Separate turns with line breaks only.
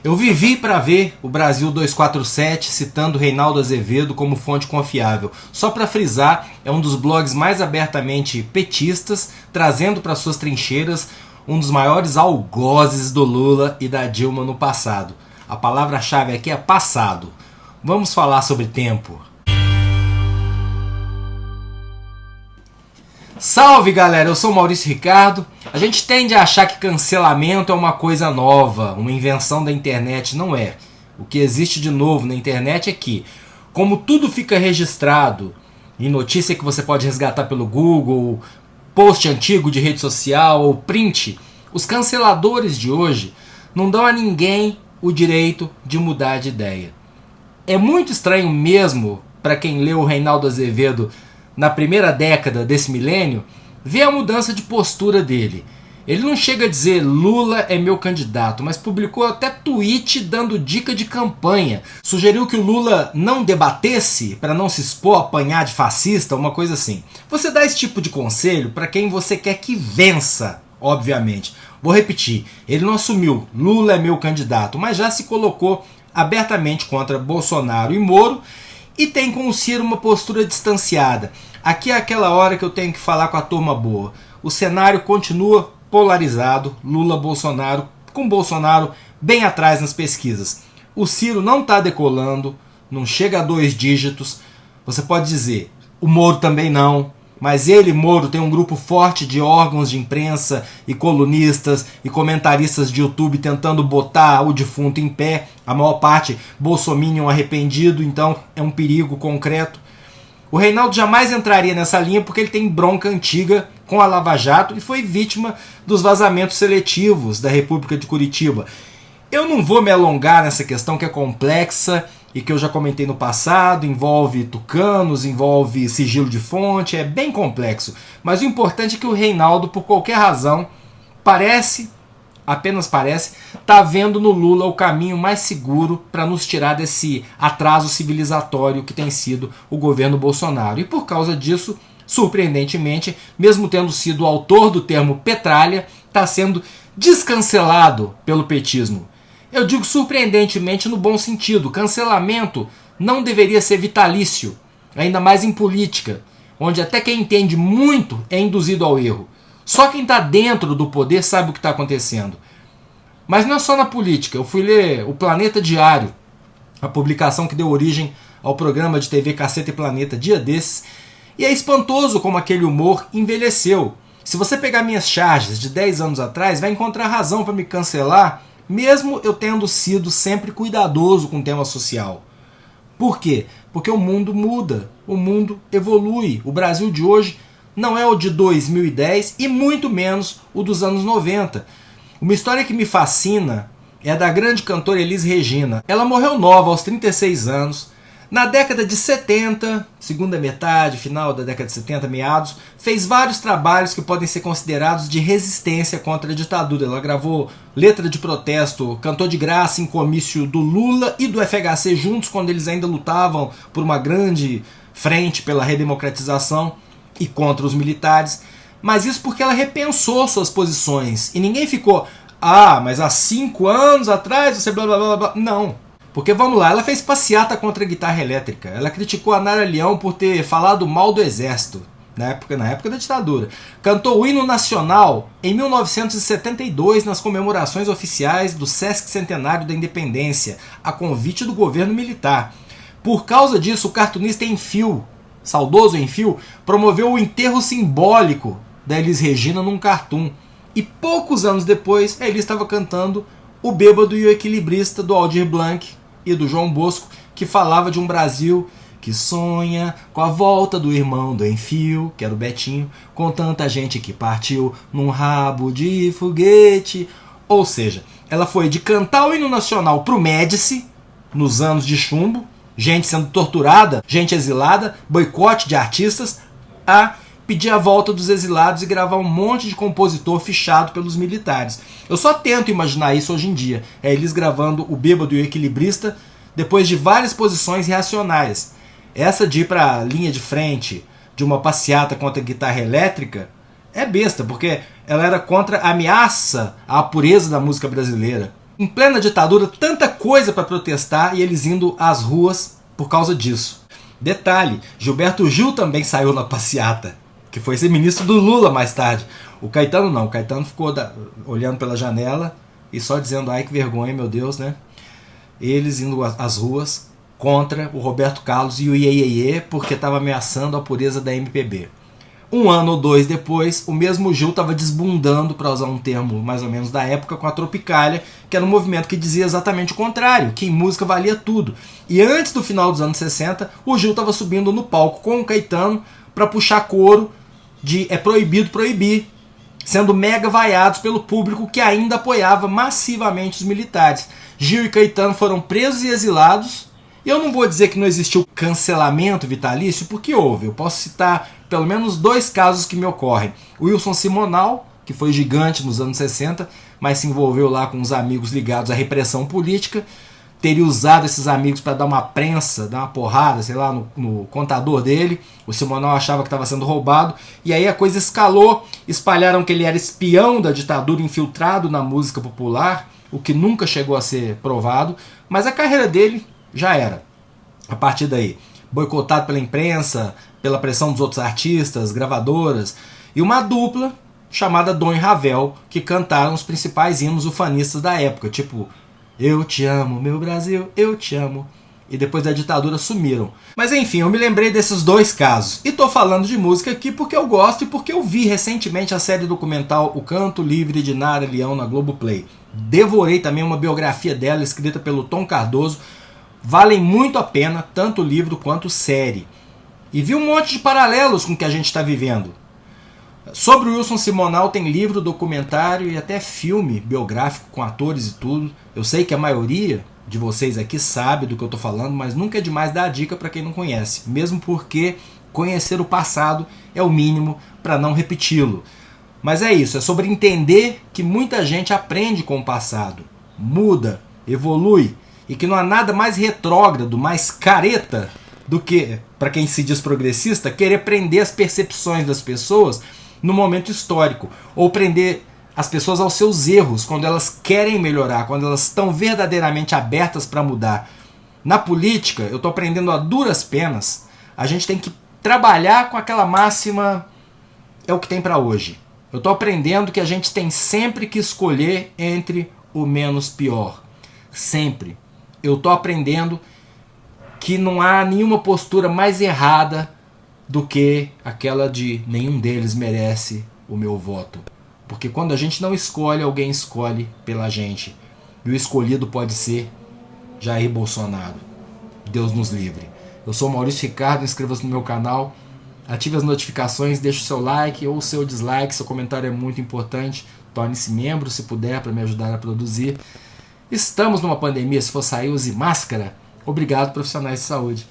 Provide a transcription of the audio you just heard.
Eu vivi para ver o Brasil 247 citando Reinaldo Azevedo como fonte confiável. Só para frisar, é um dos blogs mais abertamente petistas, trazendo para suas trincheiras um dos maiores algozes do Lula e da Dilma no passado. A palavra-chave aqui é passado. Vamos falar sobre tempo. Salve galera, eu sou Maurício Ricardo. A gente tende a achar que cancelamento é uma coisa nova, uma invenção da internet. Não é. O que existe de novo na internet é que, como tudo fica registrado em notícia que você pode resgatar pelo Google, post antigo de rede social ou print, os canceladores de hoje não dão a ninguém o direito de mudar de ideia. É muito estranho mesmo para quem leu o Reinaldo Azevedo na primeira década desse milênio, vê a mudança de postura dele. Ele não chega a dizer Lula é meu candidato, mas publicou até tweet dando dica de campanha. Sugeriu que o Lula não debatesse para não se expor a apanhar de fascista, uma coisa assim. Você dá esse tipo de conselho para quem você quer que vença, obviamente. Vou repetir, ele não assumiu Lula é meu candidato, mas já se colocou abertamente contra Bolsonaro e Moro, e tem com o Ciro uma postura distanciada. Aqui é aquela hora que eu tenho que falar com a turma boa. O cenário continua polarizado, Lula-Bolsonaro, com Bolsonaro bem atrás nas pesquisas. O Ciro não está decolando, não chega a 2 dígitos. Você pode dizer, o Moro também não. Mas ele, Moro, tem um grupo forte de órgãos de imprensa e colunistas e comentaristas de YouTube tentando botar o defunto em pé. A maior parte bolsominion arrependido, então é um perigo concreto. O Reinaldo jamais entraria nessa linha porque ele tem bronca antiga com a Lava Jato e foi vítima dos vazamentos seletivos da República de Curitiba. Eu não vou me alongar nessa questão que é complexa e que eu já comentei no passado, envolve tucanos, envolve sigilo de fonte, é bem complexo. Mas o importante é que o Reinaldo, por qualquer razão, apenas parece, tá vendo no Lula o caminho mais seguro para nos tirar desse atraso civilizatório que tem sido o governo Bolsonaro. E por causa disso, surpreendentemente, mesmo tendo sido o autor do termo petralha, está sendo descancelado pelo petismo. Eu digo surpreendentemente no bom sentido. Cancelamento não deveria ser vitalício, ainda mais em política, onde até quem entende muito é induzido ao erro. Só quem está dentro do poder sabe o que está acontecendo. Mas não é só na política. Eu fui ler o Planeta Diário, a publicação que deu origem ao programa de TV Caceta e Planeta dia desses, e é espantoso como aquele humor envelheceu. Se você pegar minhas charges de 10 anos atrás, vai encontrar razão para me cancelar, mesmo eu tendo sido sempre cuidadoso com o tema social. Por quê? Porque o mundo muda, o mundo evolui. O Brasil de hoje não é o de 2010 e muito menos o dos anos 90. Uma história que me fascina é a da grande cantora Elis Regina. Ela morreu nova, aos 36 anos. Na década de 70, segunda metade, final da década de 70, meados, fez vários trabalhos que podem ser considerados de resistência contra a ditadura. Ela gravou letra de protesto, cantou de graça em comício do Lula e do FHC juntos, quando eles ainda lutavam por uma grande frente pela redemocratização e contra os militares. Mas isso porque ela repensou suas posições. E ninguém ficou, mas há 5 anos atrás você blá blá blá blá. Não. Porque vamos lá, ela fez passeata contra a guitarra elétrica. Ela criticou a Nara Leão por ter falado mal do exército, na época da ditadura. Cantou o hino nacional em 1972 nas comemorações oficiais do Sesc Centenário da Independência, a convite do governo militar. Por causa disso, o cartunista Enfio, saudoso Enfio, promoveu o enterro simbólico da Elis Regina num cartoon. E poucos anos depois, a Elis estava cantando O Bêbado e o Equilibrista, do Aldir Blanc e do João Bosco, que falava de um Brasil que sonha com a volta do irmão do Enfio, que era o Betinho, com tanta gente que partiu num rabo de foguete. Ou seja, ela foi de cantar o hino nacional pro Médici, nos anos de chumbo, gente sendo torturada, gente exilada, boicote de artistas, a pedir a volta dos exilados e gravar um monte de compositor fichado pelos militares. Eu só tento imaginar isso hoje em dia. É eles gravando O Bêbado e o Equilibrista depois de várias posições reacionárias. Essa de ir para a linha de frente de uma passeata contra a guitarra elétrica é besta, porque ela era contra a ameaça à pureza da música brasileira. Em plena ditadura, tanta coisa para protestar e eles indo às ruas por causa disso. Detalhe, Gilberto Gil também saiu na passeata, que foi ser ministro do Lula mais tarde. O Caetano não, o Caetano ficou olhando pela janela e só dizendo, ai que vergonha, meu Deus, né? Eles indo às ruas contra o Roberto Carlos e o Iê, porque estava ameaçando a pureza da MPB. Um ano ou dois depois, o mesmo Gil estava desbundando, para usar um termo mais ou menos da época, com a Tropicália, que era um movimento que dizia exatamente o contrário, que em música valia tudo. E antes do final dos anos 60, o Gil estava subindo no palco com o Caetano para puxar coro de é proibido proibir, sendo mega vaiados pelo público que ainda apoiava massivamente os militares. Gil e Caetano foram presos e exilados. E eu não vou dizer que não existiu cancelamento vitalício, porque houve. Eu posso citar pelo menos 2 casos que me ocorrem. O Wilson Simonal, que foi gigante nos anos 60, mas se envolveu lá com uns amigos ligados à repressão política, teria usado esses amigos para dar uma prensa, dar uma porrada, sei lá, no contador dele. O Simonal achava que estava sendo roubado, e aí a coisa escalou, espalharam que ele era espião da ditadura infiltrado na música popular, o que nunca chegou a ser provado, mas a carreira dele já era. A partir daí, boicotado pela imprensa, pela pressão dos outros artistas, gravadoras, e uma dupla chamada Dom e Ravel, que cantaram os principais hinos ufanistas da época, tipo Eu Te Amo, Meu Brasil, Eu Te Amo, e depois da ditadura sumiram. Mas enfim, eu me lembrei desses 2 casos, e tô falando de música aqui porque eu gosto e porque eu vi recentemente a série documental O Canto Livre de Nara Leão na Globoplay. Devorei também uma biografia dela escrita pelo Tom Cardoso. Valem muito a pena, tanto o livro quanto série. E vi um monte de paralelos com o que a gente está vivendo. Sobre o Wilson Simonal tem livro, documentário e até filme biográfico com atores e tudo. Eu sei que a maioria de vocês aqui sabe do que eu estou falando, mas nunca é demais dar a dica para quem não conhece. Mesmo porque conhecer o passado é o mínimo para não repeti-lo. Mas é isso, é sobre entender que muita gente aprende com o passado, muda, evolui, e que não há nada mais retrógrado, mais careta do que, para quem se diz progressista, querer prender as percepções das pessoas no momento histórico, ou prender as pessoas aos seus erros quando elas querem melhorar, quando elas estão verdadeiramente abertas para mudar. Na política, eu estou aprendendo a duras penas, a gente tem que trabalhar com aquela máxima, é o que tem para hoje. Eu estou aprendendo que a gente tem sempre que escolher entre o menos pior. Sempre. Eu estou aprendendo que não há nenhuma postura mais errada do que aquela de nenhum deles merece o meu voto. Porque quando a gente não escolhe, alguém escolhe pela gente. E o escolhido pode ser Jair Bolsonaro. Deus nos livre. Eu sou Maurício Ricardo, inscreva-se no meu canal, ative as notificações, deixe o seu like ou o seu dislike, seu comentário é muito importante. Torne-se membro se puder para me ajudar a produzir. Estamos numa pandemia, se for sair, use máscara. Obrigado, profissionais de saúde.